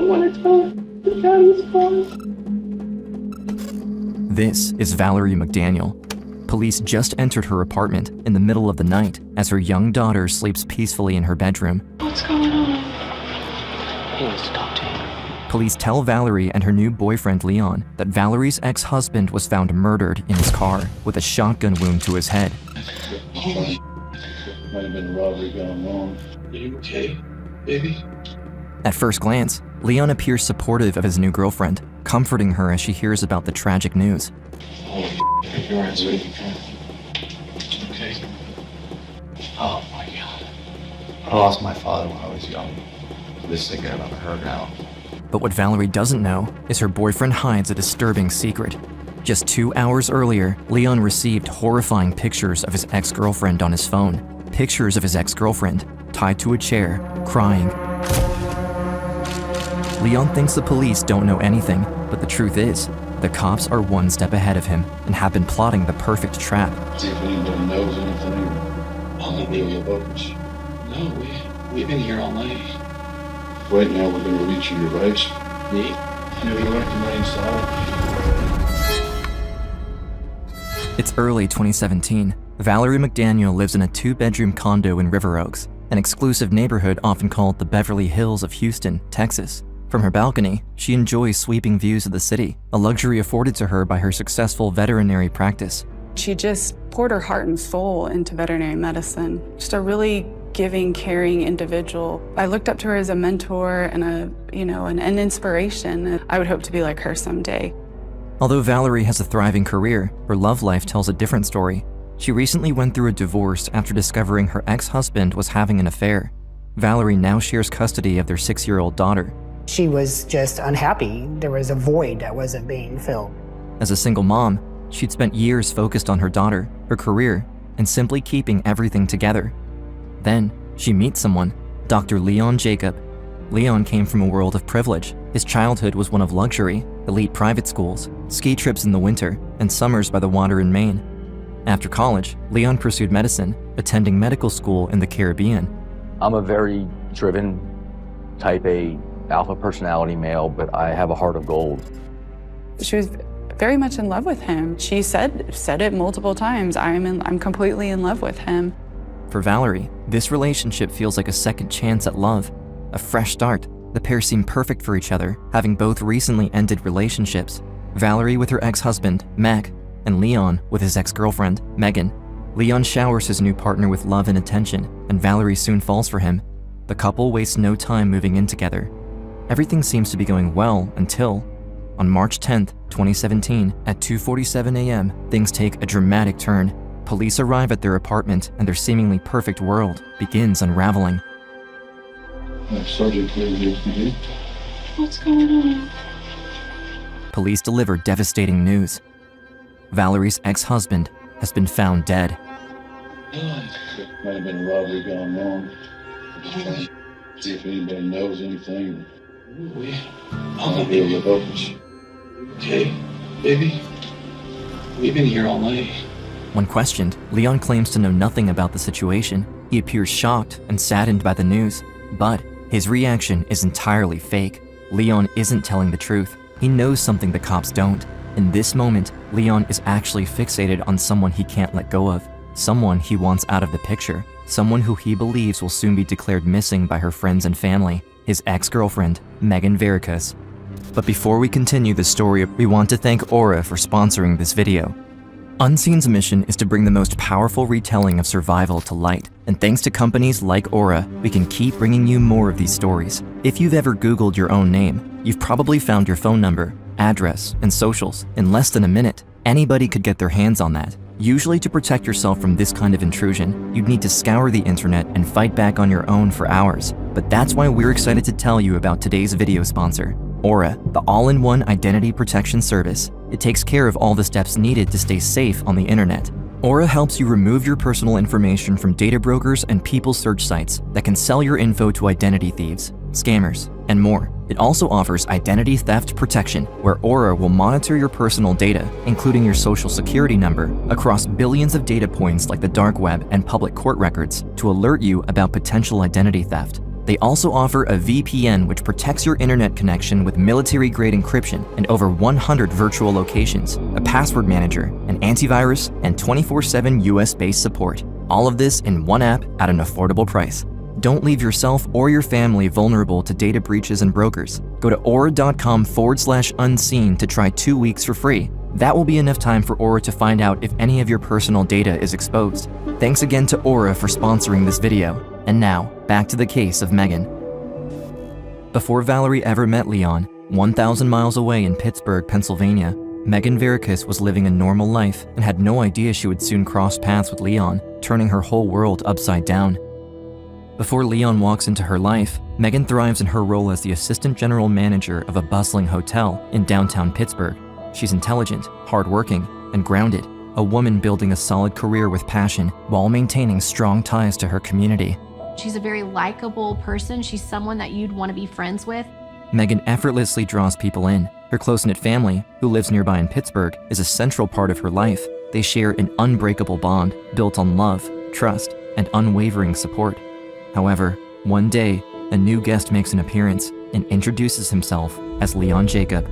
don't want to tell the daddy's fault. This is Valerie McDaniel. Police just entered her apartment in the middle of the night as her young daughter sleeps peacefully in her bedroom. What's going on? He needs to talk to you. Police tell Valerie and her new boyfriend Leon that Valerie's ex-husband was found murdered in his car with a shotgun wound to his head. Might have been a robbery gone wrong. Are you okay, baby? At first glance, Leon appears supportive of his new girlfriend, comforting her as she hears about the tragic news. Holy you're right, sweetie. Okay. Oh my God. I lost my father when I was young. This thing I've ever heard now. But what Valerie doesn't know is her boyfriend hides a disturbing secret. Just 2 hours earlier, Leon received horrifying pictures of his ex-girlfriend on his phone. Pictures of his ex-girlfriend, tied to a chair, crying. Leon thinks the police don't know anything, but the truth is, the cops are one step ahead of him and have been plotting the perfect trap. See if anybody knows anything. Only Maybe a bookers. No, we've been here all night. Right now we're going to reach your rights. Me? Yeah, we like the main side. It's early 2017. Valerie McDaniel lives in a 2-bedroom condo in River Oaks, an exclusive neighborhood often called the Beverly Hills of Houston, Texas. From her balcony, she enjoys sweeping views of the city, a luxury afforded to her by her successful veterinary practice. She just poured her heart and soul into veterinary medicine. Just a really giving, caring individual. I looked up to her as a mentor and an inspiration. I would hope to be like her someday. Although Valerie has a thriving career, her love life tells a different story. She recently went through a divorce after discovering her ex-husband was having an affair. Valerie now shares custody of their 6-year-old daughter. She was just unhappy. There was a void that wasn't being filled. As a single mom, she'd spent years focused on her daughter, her career, and simply keeping everything together. Then, she meets someone, Dr. Leon Jacob. Leon came from a world of privilege. His childhood was one of luxury, elite private schools, ski trips in the winter, and summers by the water in Maine. After college, Leon pursued medicine, attending medical school in the Caribbean. I'm a very driven, type A, alpha personality male, but I have a heart of gold. She was very much in love with him. She said it multiple times. I'm completely in love with him. For Valerie, this relationship feels like a second chance at love, a fresh start. The pair seem perfect for each other, having both recently ended relationships. Valerie with her ex-husband, Mac, and Leon with his ex-girlfriend, Meghan. Leon showers his new partner with love and attention, and Valerie soon falls for him. The couple wastes no time moving in together. Everything seems to be going well until, on March 10th, 2017, at 2:47 a.m., things take a dramatic turn. Police arrive at their apartment and their seemingly perfect world begins unraveling. Sergeant cleared you for you. What's going on? Police deliver devastating news. Valerie's ex-husband has been found dead. Might have been a robbery gone wrong. Just trying to see if anybody knows anything. Maybe a bookers. Okay, baby? We've been here all night. When questioned, Leon claims to know nothing about the situation. He appears shocked and saddened by the news, but his reaction is entirely fake. Leon isn't telling the truth. He knows something the cops don't. In this moment, Leon is actually fixated on someone he can't let go of, someone he wants out of the picture, someone who he believes will soon be declared missing by her friends and family, his ex-girlfriend, Meghan Verikas. But before we continue the story, we want to thank Aura for sponsoring this video. Unseen's mission is to bring the most powerful retelling of survival to light, and thanks to companies like Aura, we can keep bringing you more of these stories. If you've ever Googled your own name, you've probably found your phone number, address, and socials in less than a minute. Anybody could get their hands on that. Usually to protect yourself from this kind of intrusion, you'd need to scour the internet and fight back on your own for hours. But that's why we're excited to tell you about today's video sponsor, Aura, the all-in-one identity protection service. It takes care of all the steps needed to stay safe on the internet. Aura helps you remove your personal information from data brokers and people search sites that can sell your info to identity thieves, scammers, and more. It also offers identity theft protection, where Aura will monitor your personal data, including your social security number, across billions of data points like the dark web and public court records to alert you about potential identity theft. They also offer a VPN which protects your internet connection with military-grade encryption and over 100 virtual locations, a password manager, an antivirus, and 24/7 US-based support. All of this in one app at an affordable price. Don't leave yourself or your family vulnerable to data breaches and brokers. Go to aura.com/unseen to try 2 weeks for free. That will be enough time for Aura to find out if any of your personal data is exposed. Thanks again to Aura for sponsoring this video. And now, back to the case of Meghan. Before Valerie ever met Leon, 1,000 miles away in Pittsburgh, Pennsylvania, Meghan Verikas was living a normal life and had no idea she would soon cross paths with Leon, turning her whole world upside down. Before Leon walks into her life, Meghan thrives in her role as the assistant general manager of a bustling hotel in downtown Pittsburgh. She's intelligent, hardworking, and grounded, a woman building a solid career with passion while maintaining strong ties to her community. She's a very likable person. She's someone that you'd want to be friends with. Meghan effortlessly draws people in. Her close-knit family, who lives nearby in Pittsburgh, is a central part of her life. They share an unbreakable bond built on love, trust, and unwavering support. However, one day, a new guest makes an appearance and introduces himself as Leon Jacob.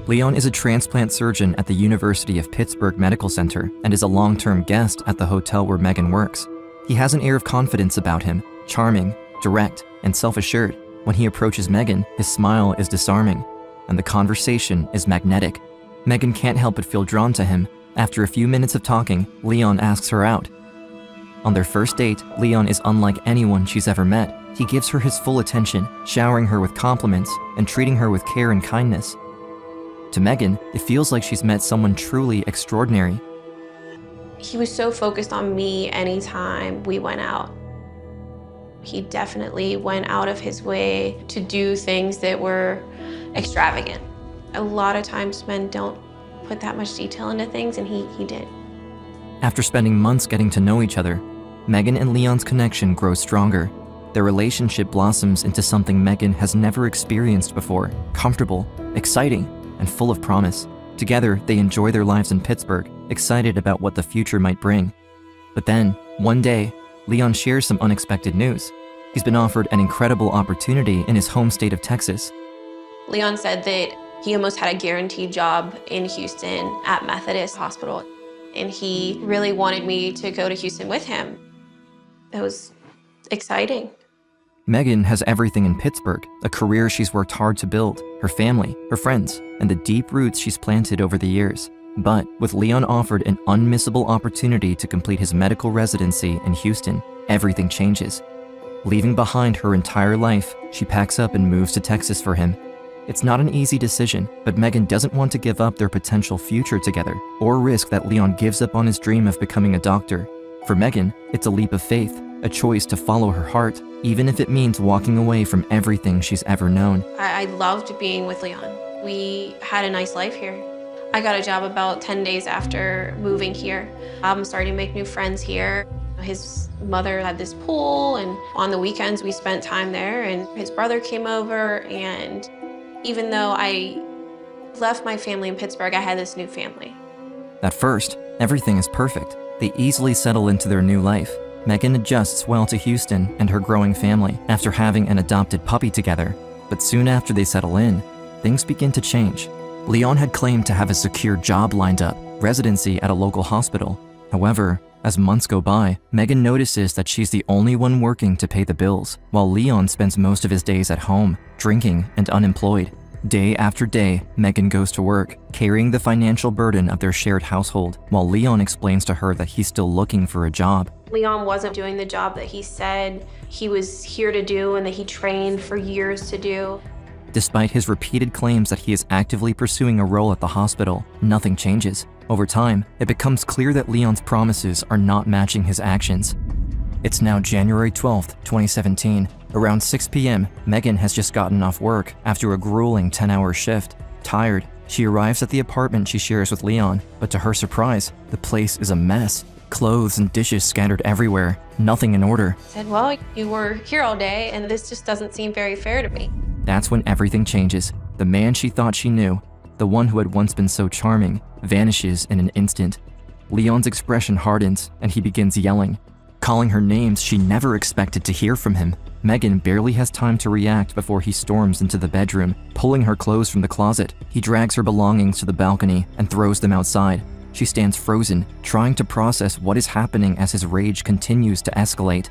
Leon is a transplant surgeon at the University of Pittsburgh Medical Center and is a long-term guest at the hotel where Meghan works. He has an air of confidence about him, charming, direct, and self-assured. When he approaches Meghan, his smile is disarming, and the conversation is magnetic. Meghan can't help but feel drawn to him. After a few minutes of talking, Leon asks her out. On their first date, Leon is unlike anyone she's ever met. He gives her his full attention, showering her with compliments and treating her with care and kindness. To Meghan, it feels like she's met someone truly extraordinary. He was so focused on me anytime we went out. He definitely went out of his way to do things that were extravagant. A lot of times men don't put that much detail into things, and he did. After spending months getting to know each other, Meghan and Leon's connection grows stronger. Their relationship blossoms into something Meghan has never experienced before, comfortable, exciting, and full of promise. Together, they enjoy their lives in Pittsburgh, excited about what the future might bring. But then, one day, Leon shares some unexpected news. He's been offered an incredible opportunity in his home state of Texas. Leon said that he almost had a guaranteed job in Houston at Methodist Hospital, and he really wanted me to go to Houston with him. It was exciting. Meghan has everything in Pittsburgh, a career she's worked hard to build, her family, her friends, and the deep roots she's planted over the years. But with Leon offered an unmissable opportunity to complete his medical residency in Houston, everything changes. Leaving behind her entire life, she packs up and moves to Texas for him. It's not an easy decision, but Meghan doesn't want to give up their potential future together or risk that Leon gives up on his dream of becoming a doctor. For Meghan, it's a leap of faith, a choice to follow her heart, even if it means walking away from everything she's ever known. I loved being with Leon. We had a nice life here. I got a job about 10 days after moving here. I'm starting to make new friends here. His mother had this pool, and on the weekends we spent time there, and his brother came over, and even though I left my family in Pittsburgh, I had this new family. At first, everything is perfect. They easily settle into their new life. Meghan adjusts well to Houston and her growing family after having an adopted puppy together. But soon after they settle in, things begin to change. Leon had claimed to have a secure job lined up, residency at a local hospital. However, as months go by, Meghan notices that she's the only one working to pay the bills, while Leon spends most of his days at home, drinking and unemployed. Day after day, Meghan goes to work, carrying the financial burden of their shared household, while Leon explains to her that he's still looking for a job. Leon wasn't doing the job that he said he was here to do and that he trained for years to do. Despite his repeated claims that he is actively pursuing a role at the hospital, nothing changes. Over time, it becomes clear that Leon's promises are not matching his actions. It's now January 12th, 2017. Around 6 p.m., Meghan has just gotten off work after a grueling 10-hour shift. Tired, she arrives at the apartment she shares with Leon, but to her surprise, the place is a mess. Clothes and dishes scattered everywhere, nothing in order. I said, well, you were here all day, and this just doesn't seem very fair to me. That's when everything changes. The man she thought she knew, the one who had once been so charming, vanishes in an instant. Leon's expression hardens, and he begins yelling. calling her names she never expected to hear from him. Meghan barely has time to react before he storms into the bedroom, pulling her clothes from the closet. He drags her belongings to the balcony and throws them outside. She stands frozen, trying to process what is happening as his rage continues to escalate.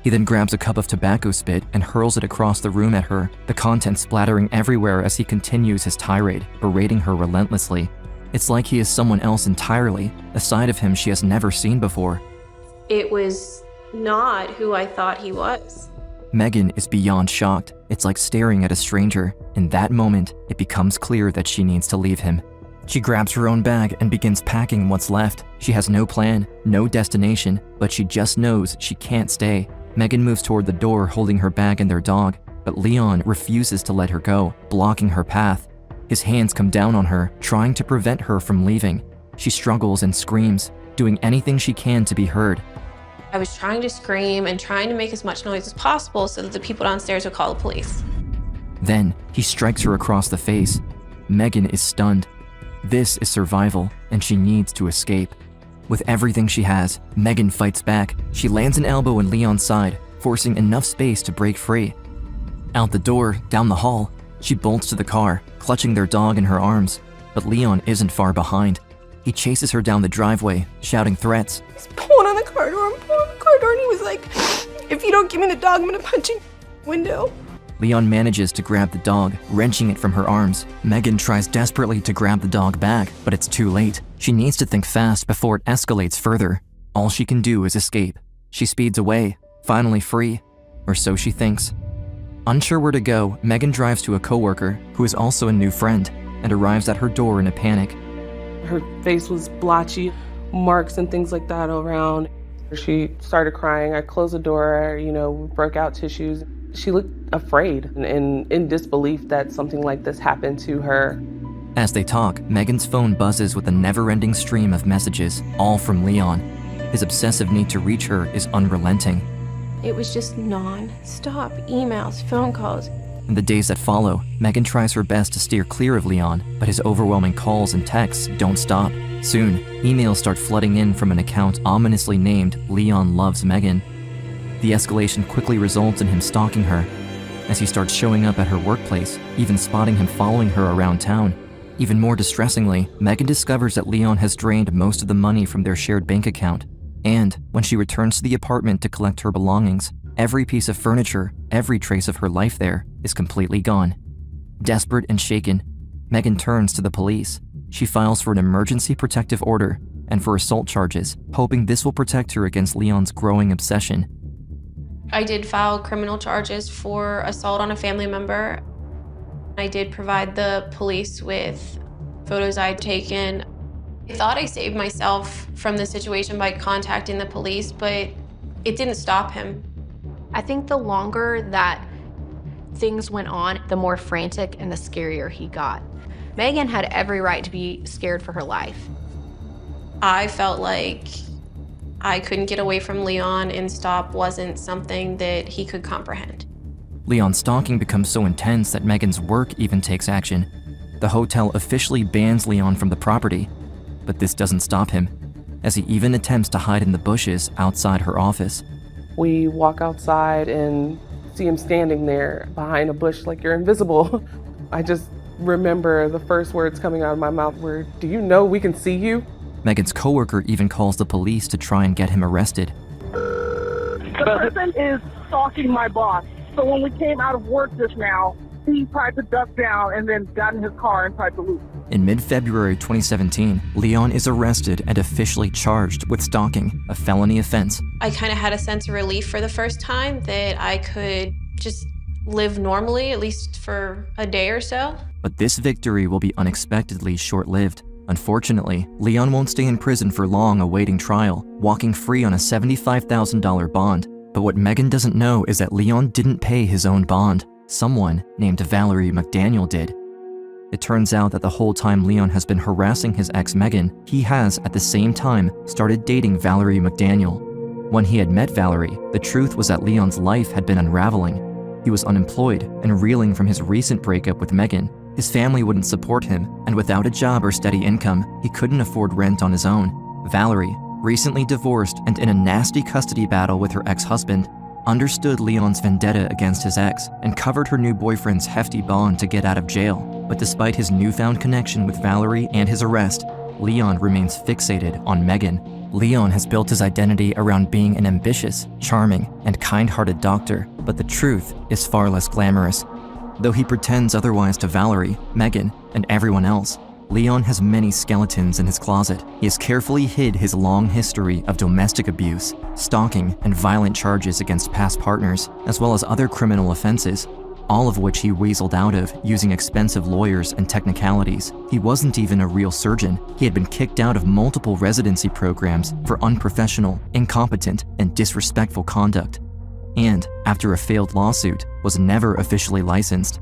He then grabs a cup of tobacco spit and hurls it across the room at her, the contents splattering everywhere as he continues his tirade, berating her relentlessly. It's like he is someone else entirely, a side of him she has never seen before. It was not who I thought he was. Meghan is beyond shocked. It's like staring at a stranger. In that moment, it becomes clear that she needs to leave him. She grabs her own bag and begins packing what's left. She has no plan, no destination, but she just knows she can't stay. Meghan moves toward the door holding her bag and their dog, but Leon refuses to let her go, blocking her path. His hands come down on her, trying to prevent her from leaving. She struggles and screams, doing anything she can to be heard. I was trying to scream and trying to make as much noise as possible so that the people downstairs would call the police. Then, he strikes her across the face. Meghan is stunned. This is survival, and she needs to escape. With everything she has, Meghan fights back. She lands an elbow in Leon's side, forcing enough space to break free. Out the door, down the hall, she bolts to the car, clutching their dog in her arms. But Leon isn't far behind. He chases her down the driveway, shouting threats. He's pulling on the car door. I'm pulling on the car door, and he was like, if you don't give me the dog, I'm gonna punch you in the window. Leon manages to grab the dog, wrenching it from her arms. Meghan tries desperately to grab the dog back, but it's too late. She needs to think fast before it escalates further. All she can do is escape. She speeds away, finally free, or so she thinks. Unsure where to go, Meghan drives to a coworker, who is also a new friend, and arrives at her door in a panic. Her face was blotchy, marks and things like that around. She started crying. I closed the door, broke out tissues. She looked afraid and in disbelief that something like this happened to her. As they talk, Meghan's phone buzzes with a never-ending stream of messages, all from Leon. His obsessive need to reach her is unrelenting. It was just non-stop emails, phone calls. In the days that follow, Meghan tries her best to steer clear of Leon, but his overwhelming calls and texts don't stop. Soon, emails start flooding in from an account ominously named Leon Loves Meghan. The escalation quickly results in him stalking her. As he starts showing up at her workplace, even spotting him following her around town. Even more distressingly, Meghan discovers that Leon has drained most of the money from their shared bank account. And when she returns to the apartment to collect her belongings, every piece of furniture, every trace of her life there, is completely gone. Desperate and shaken, Meghan turns to the police. She files for an emergency protective order and for assault charges, hoping this will protect her against Leon's growing obsession. I did file criminal charges for assault on a family member. I did provide the police with photos I'd taken. I thought I saved myself from the situation by contacting the police, but it didn't stop him. I think the longer that things went on, the more frantic and the scarier he got. Meghan had every right to be scared for her life. I felt like I couldn't get away from Leon, and stop wasn't something that he could comprehend. Leon's stalking becomes so intense that Meghan's work even takes action. The hotel officially bans Leon from the property, but this doesn't stop him, as he even attempts to hide in the bushes outside her office. We walk outside and see him standing there behind a bush like you're invisible. I just remember the first words coming out of my mouth were, "Do you know we can see you?" Meghan's coworker even calls the police to try and get him arrested. The person is stalking my boss. So when we came out of work just now, he tried to duck down and then got in his car and tried to leave. In mid-February 2017, Leon is arrested and officially charged with stalking, a felony offense. I kind of had a sense of relief for the first time that I could just live normally, at least for a day or so. But this victory will be unexpectedly short-lived. Unfortunately, Leon won't stay in prison for long awaiting trial, walking free on a $75,000 bond. But what Meghan doesn't know is that Leon didn't pay his own bond. Someone named Valerie McDaniel did. It turns out that the whole time Leon has been harassing his ex Meghan, he has, at the same time, started dating Valerie McDaniel. When he had met Valerie, the truth was that Leon's life had been unraveling. He was unemployed and reeling from his recent breakup with Meghan. His family wouldn't support him, and without a job or steady income, he couldn't afford rent on his own. Valerie, recently divorced and in a nasty custody battle with her ex-husband, understood Leon's vendetta against his ex and covered her new boyfriend's hefty bond to get out of jail. But despite his newfound connection with Valerie and his arrest, Leon remains fixated on Meghan. Leon has built his identity around being an ambitious, charming, and kind-hearted doctor, but the truth is far less glamorous. Though he pretends otherwise to Valerie, Meghan, and everyone else, Leon has many skeletons in his closet. He has carefully hid his long history of domestic abuse, stalking, and violent charges against past partners, as well as other criminal offenses, all of which he weaseled out of using expensive lawyers and technicalities. He wasn't even a real surgeon. He had been kicked out of multiple residency programs for unprofessional, incompetent, and disrespectful conduct. And, after a failed lawsuit, was never officially licensed.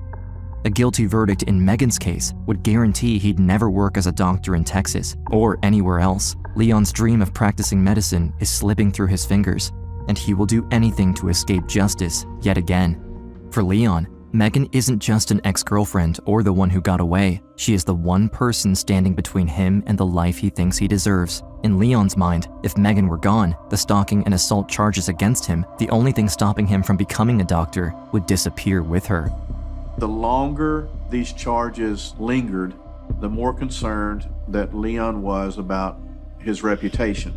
A guilty verdict in Meghan's case would guarantee he'd never work as a doctor in Texas or anywhere else. Leon's dream of practicing medicine is slipping through his fingers, and he will do anything to escape justice yet again. For Leon, Meghan isn't just an ex-girlfriend or the one who got away. She is the one person standing between him and the life he thinks he deserves. In Leon's mind, if Meghan were gone, the stalking and assault charges against him, the only thing stopping him from becoming a doctor, would disappear with her. The longer these charges lingered, the more concerned that Leon was about his reputation.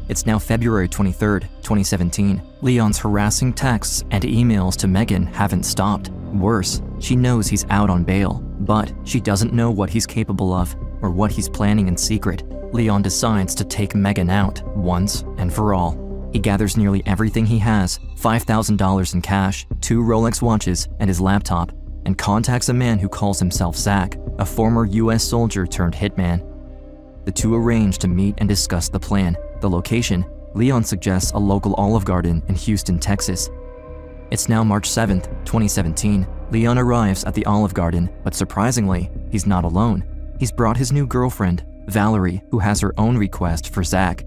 It's now February 23rd, 2017. Leon's harassing texts and emails to Meghan haven't stopped. Worse, she knows he's out on bail, but she doesn't know what he's capable of or what he's planning in secret. Leon decides to take Meghan out once and for all. He gathers nearly everything he has, $5,000 in cash, 2 Rolex watches, and his laptop, and contacts a man who calls himself Zach, a former US soldier turned hitman. The two arrange to meet and discuss the plan. The location, Leon suggests a local Olive Garden in Houston, Texas. It's now March 7th, 2017. Leon arrives at the Olive Garden, but surprisingly, he's not alone. He's brought his new girlfriend, Valerie, who has her own request for Zach.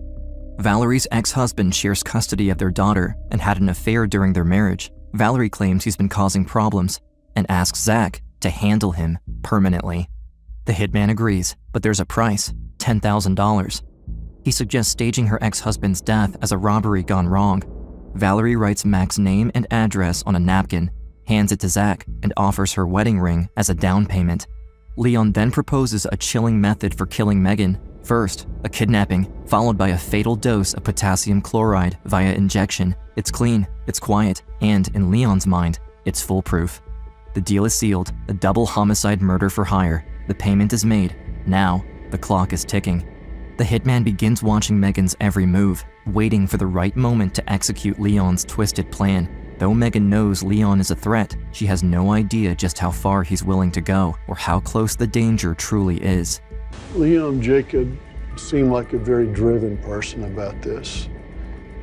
Valerie's ex-husband shares custody of their daughter and had an affair during their marriage. Valerie claims he's been causing problems and asks Zach to handle him permanently. The hitman agrees, but there's a price, $10,000. He suggests staging her ex-husband's death as a robbery gone wrong. Valerie writes Mac's name and address on a napkin, hands it to Zach, and offers her wedding ring as a down payment. Leon then proposes a chilling method for killing Meghan. First, a kidnapping, followed by a fatal dose of potassium chloride via injection. It's clean, it's quiet, and in Leon's mind, it's foolproof. The deal is sealed, a double homicide murder for hire. The payment is made. Now, the clock is ticking. The hitman begins watching Meghan's every move, waiting for the right moment to execute Leon's twisted plan. Though Meghan knows Leon is a threat, she has no idea just how far he's willing to go or how close the danger truly is. Leon Jacob seemed like a very driven person about this.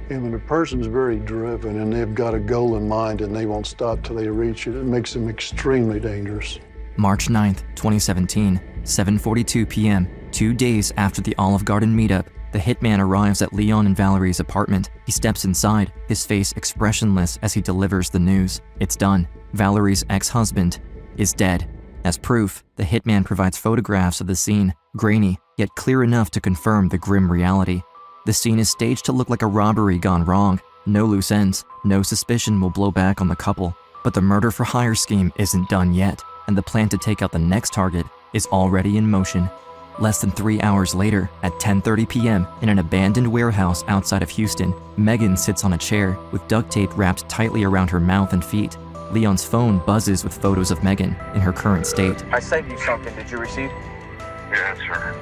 And when a person's very driven and they've got a goal in mind and they won't stop till they reach it, it makes them extremely dangerous. March 9th, 2017, 7:42 p.m., 2 days after the Olive Garden meetup, the hitman arrives at Leon and Valerie's apartment. He steps inside, his face expressionless as he delivers the news. It's done. Valerie's ex-husband is dead. As proof, the hitman provides photographs of the scene, grainy, yet clear enough to confirm the grim reality. The scene is staged to look like a robbery gone wrong. No loose ends, no suspicion will blow back on the couple. But the murder-for-hire scheme isn't done yet, and the plan to take out the next target is already in motion. Less than 3 hours later, at 10:30 p.m., in an abandoned warehouse outside of Houston, Meghan sits on a chair with duct tape wrapped tightly around her mouth and feet. Leon's phone buzzes with photos of Meghan in her current state. I sent you something. Did you receive? Yeah, sure.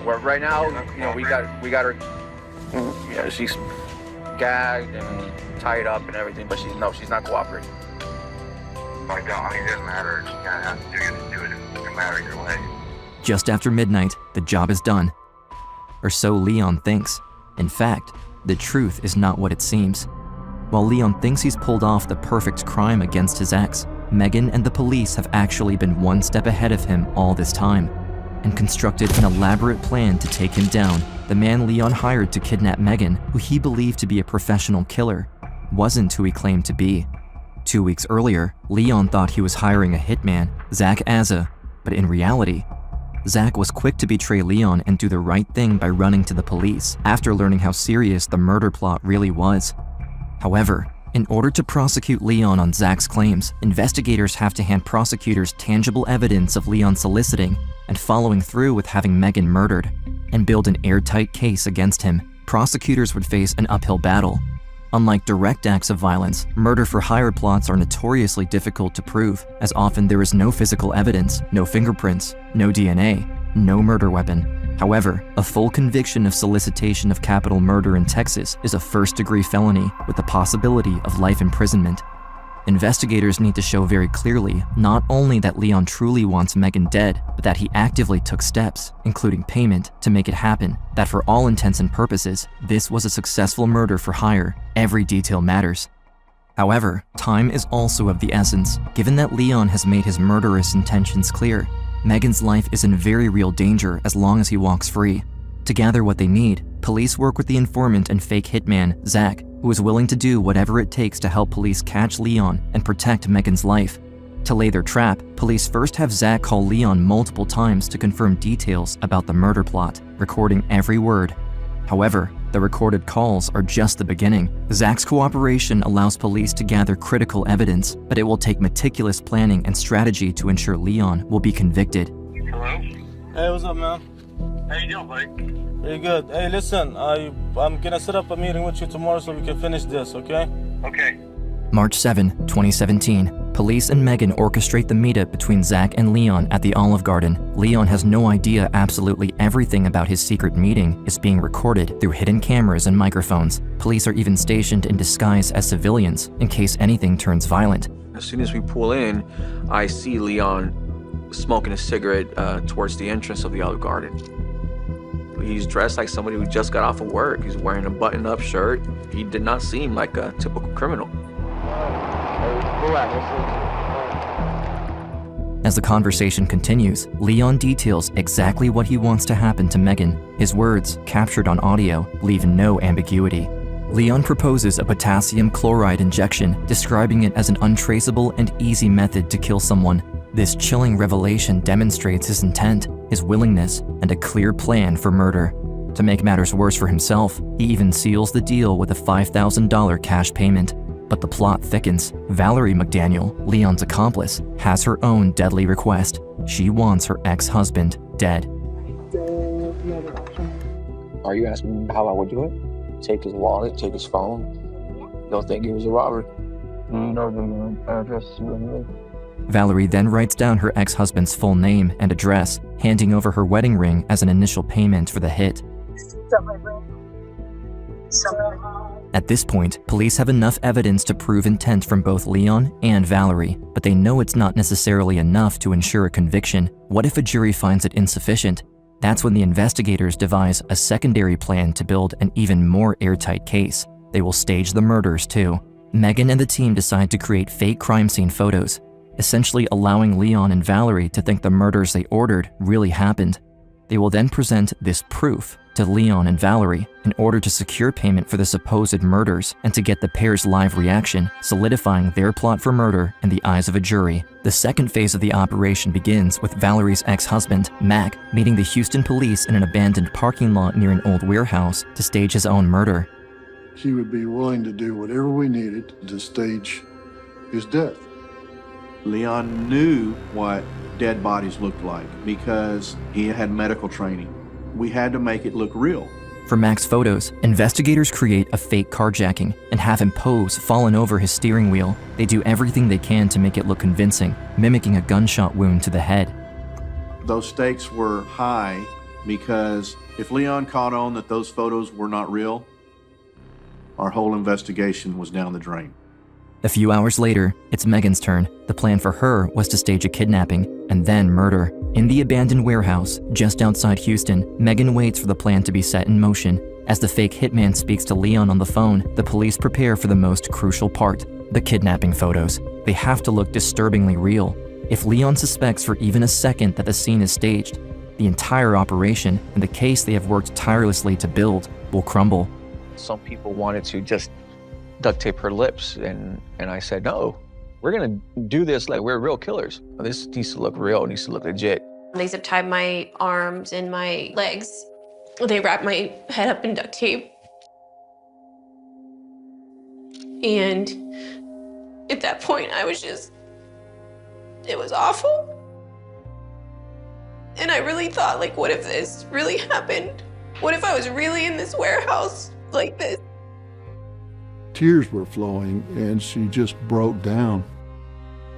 Well, right now, we got her. Yeah, she's gagged and tied up and everything, but she's not cooperating. I mean, it doesn't matter. You kind of have to do it. It doesn't matter either way. Just after midnight, the job is done. Or so Leon thinks. In fact, the truth is not what it seems. While Leon thinks he's pulled off the perfect crime against his ex, Meghan and the police have actually been one step ahead of him all this time and constructed an elaborate plan to take him down. The man Leon hired to kidnap Meghan, who he believed to be a professional killer, wasn't who he claimed to be. 2 weeks earlier, Leon thought he was hiring a hitman, Zach Azza, but in reality, Zach was quick to betray Leon and do the right thing by running to the police after learning how serious the murder plot really was. However, in order to prosecute Leon on Zach's claims, investigators have to hand prosecutors tangible evidence of Leon soliciting and following through with having Meghan murdered, and build an airtight case against him. Prosecutors would face an uphill battle. Unlike direct acts of violence, murder-for-hire plots are notoriously difficult to prove, as often there is no physical evidence, no fingerprints, no DNA, no murder weapon. However, a full conviction of solicitation of capital murder in Texas is a first-degree felony with the possibility of life imprisonment. Investigators need to show very clearly not only that Leon truly wants Meghan dead, but that he actively took steps, including payment, to make it happen, that for all intents and purposes, this was a successful murder for hire. Every detail matters. However, time is also of the essence, given that Leon has made his murderous intentions clear. Meghan's life is in very real danger as long as he walks free. To gather what they need, police work with the informant and fake hitman, Zach, who is willing to do whatever it takes to help police catch Leon and protect Meghan's life. To lay their trap, police first have Zach call Leon multiple times to confirm details about the murder plot, recording every word. However, the recorded calls are just the beginning. Zach's cooperation allows police to gather critical evidence, but it will take meticulous planning and strategy to ensure Leon will be convicted. Hello? Hey, what's up, man? How you doing, buddy? Pretty good. Hey, listen, I'm gonna set up a meeting with you tomorrow so we can finish this, okay? Okay. March 7, 2017. Police and Meghan orchestrate the meetup between Zach and Leon at the Olive Garden. Leon has no idea absolutely everything about his secret meeting is being recorded through hidden cameras and microphones. Police are even stationed in disguise as civilians in case anything turns violent. As soon as we pull in, I see Leon smoking a cigarette towards the entrance of the Olive Garden. He's dressed like somebody who just got off of work. He's wearing a button-up shirt. He did not seem like a typical criminal. As the conversation continues, Leon details exactly what he wants to happen to Meghan. His words, captured on audio, leave no ambiguity. Leon proposes a potassium chloride injection, describing it as an untraceable and easy method to kill someone. This chilling revelation demonstrates his intent, his willingness, and a clear plan for murder. To make matters worse for himself, he even seals the deal with a $5,000 cash payment. But the plot thickens. Valerie McDaniel, Leon's accomplice, has her own deadly request. She wants her ex-husband dead. Are you asking how I would do it? Take his wallet, take his phone. They'll think it was a robbery. Do you know the address you live? Valerie then writes down her ex-husband's full name and address, handing over her wedding ring as an initial payment for the hit. At this point, police have enough evidence to prove intent from both Leon and Valerie, but they know it's not necessarily enough to ensure a conviction. What if a jury finds it insufficient? That's when the investigators devise a secondary plan to build an even more airtight case. They will stage the murders too. Meghan and the team decide to create fake crime scene photos, essentially allowing Leon and Valerie to think the murders they ordered really happened. They will then present this proof to Leon and Valerie in order to secure payment for the supposed murders and to get the pair's live reaction, solidifying their plot for murder in the eyes of a jury. The second phase of the operation begins with Valerie's ex-husband, Mac, meeting the Houston police in an abandoned parking lot near an old warehouse to stage his own murder. He would be willing to do whatever we needed to stage his death. Leon knew what dead bodies looked like because he had medical training. We had to make it look real. For Mac's photos, investigators create a fake carjacking and have him pose fallen over his steering wheel. They do everything they can to make it look convincing, mimicking a gunshot wound to the head. Those stakes were high because if Leon caught on that those photos were not real, our whole investigation was down the drain. A few hours later, it's Meghan's turn. The plan for her was to stage a kidnapping and then murder. In the abandoned warehouse, just outside Houston, Meghan waits for the plan to be set in motion. As the fake hitman speaks to Leon on the phone, the police prepare for the most crucial part, the kidnapping photos. They have to look disturbingly real. If Leon suspects for even a second that the scene is staged, the entire operation and the case they have worked tirelessly to build will crumble. Some people wanted to just duct tape her lips, and I said, no, we're gonna do this like we're real killers. This needs to look real, it needs to look legit. They zip tied my arms and my legs. They wrapped my head up in duct tape. And at that point, I was just, it was awful. And I really thought, like, what if this really happened? What if I was really in this warehouse like this? Tears were flowing, and she just broke down.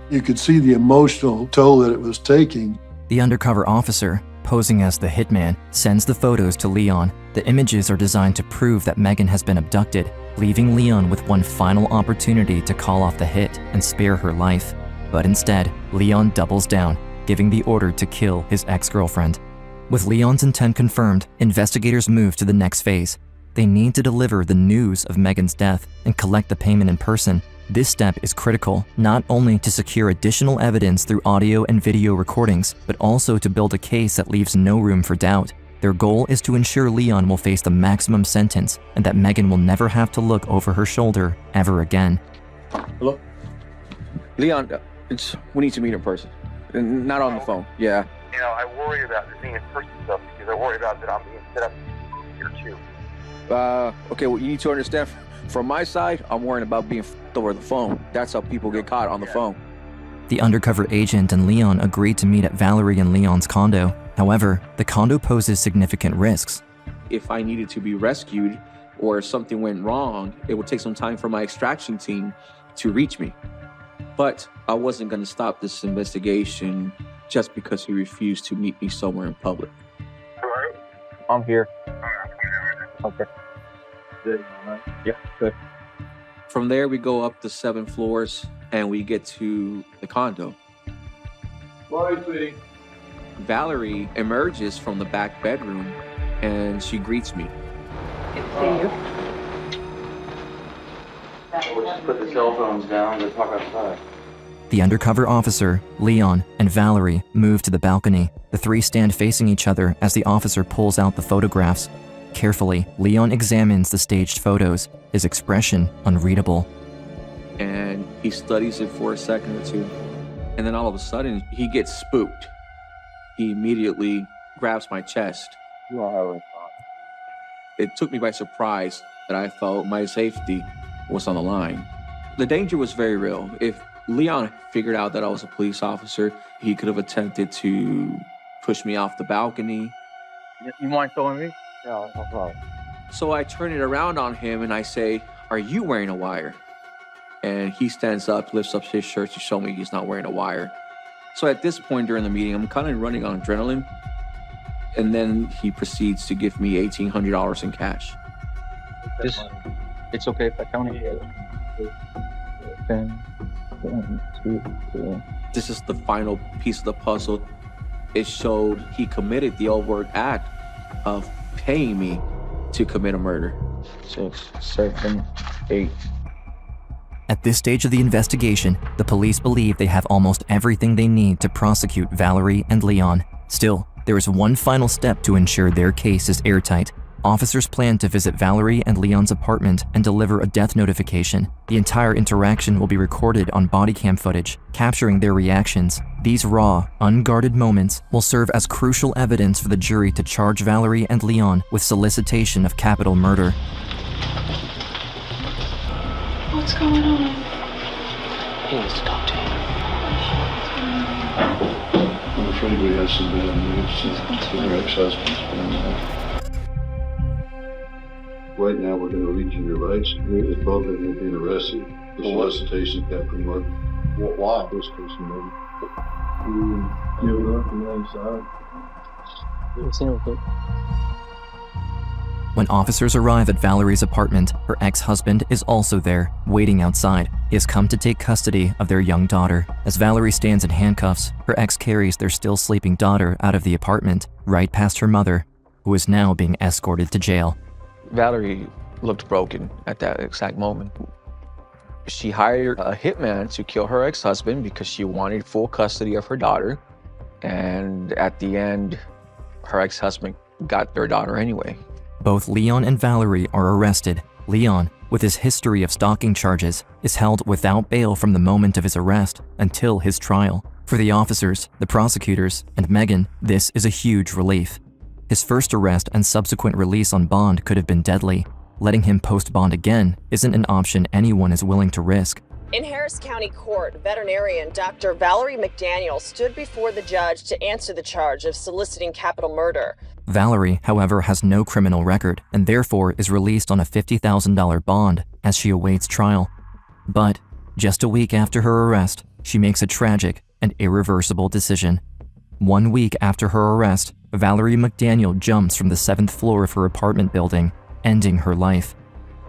You could see the emotional toll that it was taking. The undercover officer, posing as the hitman, sends the photos to Leon. The images are designed to prove that Meghan has been abducted, leaving Leon with one final opportunity to call off the hit and spare her life. But instead, Leon doubles down, giving the order to kill his ex-girlfriend. With Leon's intent confirmed, investigators move to the next phase. They need to deliver the news of Meghan's death and collect the payment in person. This step is critical, not only to secure additional evidence through audio and video recordings, but also to build a case that leaves no room for doubt. Their goal is to ensure Leon will face the maximum sentence and that Meghan will never have to look over her shoulder ever again. Hello? Leon, we need to meet in person. Not on the phone, yeah. You know, I worry about the being in person stuff because I worry about that I'm being set up here too. Okay, well, you need to understand, from my side, I'm worrying about being f***ed over the phone. That's how people get caught, on the phone. The undercover agent and Leon agreed to meet at Valerie and Leon's condo. However, the condo poses significant risks. If I needed to be rescued or if something went wrong, it would take some time for my extraction team to reach me. But I wasn't going to stop this investigation just because he refused to meet me somewhere in public. I'm here. Okay. Yeah, good. From there, we go up the 7 floors and we get to the condo. Bye, sweetie. Valerie emerges from the back bedroom and she greets me. Good to see you. We'll just put the cell phones down and talk outside. The undercover officer, Leon, and Valerie move to the balcony. The three stand facing each other as the officer pulls out the photographs. Carefully, Leon examines the staged photos, his expression unreadable. And he studies it for a second or two. And then all of a sudden, he gets spooked. He immediately grabs my chest. It took me by surprise that I felt my safety was on the line. The danger was very real. If Leon figured out that I was a police officer, he could have attempted to push me off the balcony. You mind showing me? No, no problem. So I turn it around on him and I say, "Are you wearing a wire?" And he stands up, lifts up his shirt to show me he's not wearing a wire. So at this point during the meeting, I'm kind of running on adrenaline. And then he proceeds to give me $1,800 in cash. It's okay if I count it. 10, 1, 2, 3. This is the final piece of the puzzle. It showed he committed the overt act of paying me to commit a murder. 6, 7, 8. At this stage of the investigation, the police believe they have almost everything they need to prosecute Valerie and Leon. Still, there is one final step to ensure their case is airtight. Officers plan to visit Valerie and Leon's apartment and deliver a death notification. The entire interaction will be recorded on body cam footage, capturing their reactions. These raw, unguarded moments will serve as crucial evidence for the jury to charge Valerie and Leon with solicitation of capital murder. What's going on? He needs to talk to you. I'm afraid we have some bad news. Her ex-husband's been right now we're going to read you your rights. It's both of you being arrested. The solicitation capital murder. Why? First person murder. You have it up from the inside. When officers arrive at Valerie's apartment, her ex-husband is also there, waiting outside. He has come to take custody of their young daughter. As Valerie stands in handcuffs, her ex carries their still sleeping daughter out of the apartment, right past her mother, who is now being escorted to jail. Valerie looked broken at that exact moment. She hired a hitman to kill her ex-husband because she wanted full custody of her daughter. And at the end, her ex-husband got their daughter anyway. Both Leon and Valerie are arrested. Leon, with his history of stalking charges, is held without bail from the moment of his arrest until his trial. For the officers, the prosecutors, and Meghan, this is a huge relief. His first arrest and subsequent release on bond could have been deadly. Letting him post bond again isn't an option anyone is willing to risk. In Harris County Court, veterinarian Dr. Valerie McDaniel stood before the judge to answer the charge of soliciting capital murder. Valerie, however, has no criminal record and therefore is released on a $50,000 bond as she awaits trial. But just a week after her arrest, she makes a tragic and irreversible decision. 1 week after her arrest, Valerie McDaniel jumps from the 7th floor of her apartment building, ending her life.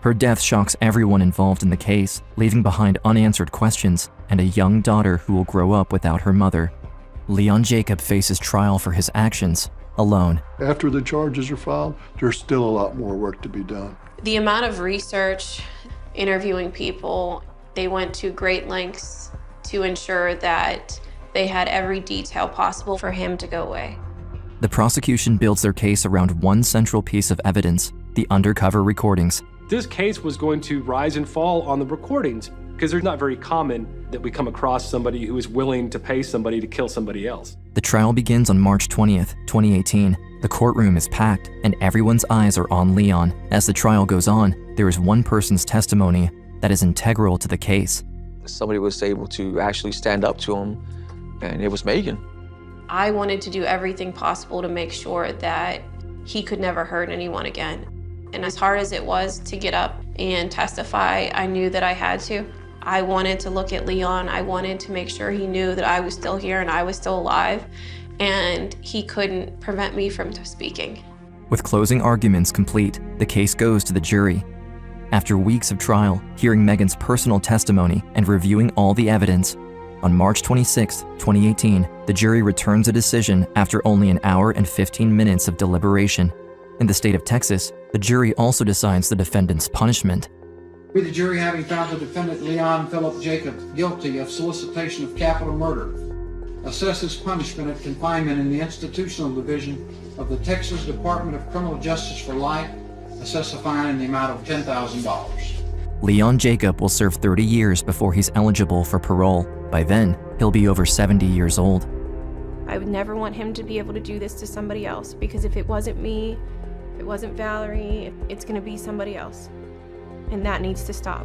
Her death shocks everyone involved in the case, leaving behind unanswered questions and a young daughter who will grow up without her mother. Leon Jacob faces trial for his actions, alone. After the charges are filed, there's still a lot more work to be done. The amount of research, interviewing people, they went to great lengths to ensure that they had every detail possible for him to go away. The prosecution builds their case around one central piece of evidence, the undercover recordings. This case was going to rise and fall on the recordings because they're not very common that we come across somebody who is willing to pay somebody to kill somebody else. The trial begins on March 20th, 2018. The courtroom is packed and everyone's eyes are on Leon. As the trial goes on, there is one person's testimony that is integral to the case. Somebody was able to actually stand up to him, and it was Meghan. I wanted to do everything possible to make sure that he could never hurt anyone again. And as hard as it was to get up and testify, I knew that I had to. I wanted to look at Leon. I wanted to make sure he knew that I was still here and I was still alive, and he couldn't prevent me from speaking. With closing arguments complete, the case goes to the jury. After weeks of trial, hearing Meghan's personal testimony and reviewing all the evidence, on March 26, 2018, the jury returns a decision after only an hour and 15 minutes of deliberation. In the state of Texas, the jury also decides the defendant's punishment. We, the jury, having found the defendant Leon Philip Jacob guilty of solicitation of capital murder, assesses punishment of confinement in the institutional division of the Texas Department of Criminal Justice for life, assess a fine in the amount of $10,000. Leon Jacob will serve 30 years before he's eligible for parole. By then, he'll be over 70 years old. I would never want him to be able to do this to somebody else, because if it wasn't me, if it wasn't Valerie, it's gonna be somebody else. And that needs to stop.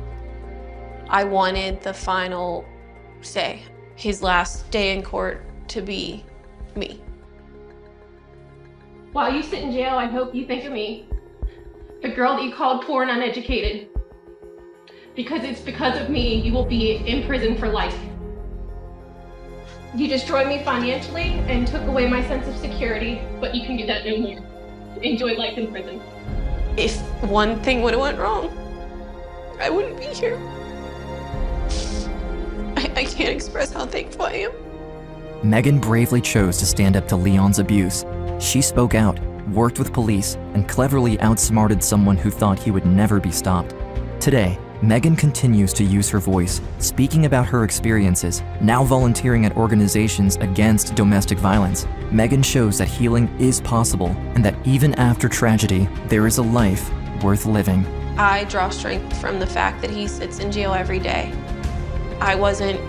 I wanted the final say, his last day in court, to be me. While you sit in jail, I hope you think of me, the girl that you called poor and uneducated. Because it's because of me you will be in prison for life. You destroyed me financially and took away my sense of security, but you can do that no more. Enjoy life in prison. If one thing would have went wrong, I wouldn't be here. I can't express how thankful I am. Meghan bravely chose to stand up to Leon's abuse. She spoke out, worked with police, and cleverly outsmarted someone who thought he would never be stopped. Today, Meghan continues to use her voice, speaking about her experiences, now volunteering at organizations against domestic violence. Meghan shows that healing is possible and that even after tragedy, there is a life worth living. I draw strength from the fact that he sits in jail every day. I wasn't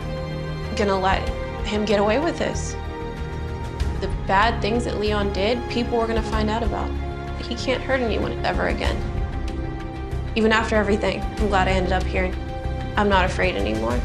gonna let him get away with this. The bad things that Leon did, people were gonna find out about. He can't hurt anyone ever again. Even after everything, I'm glad I ended up here. I'm not afraid anymore.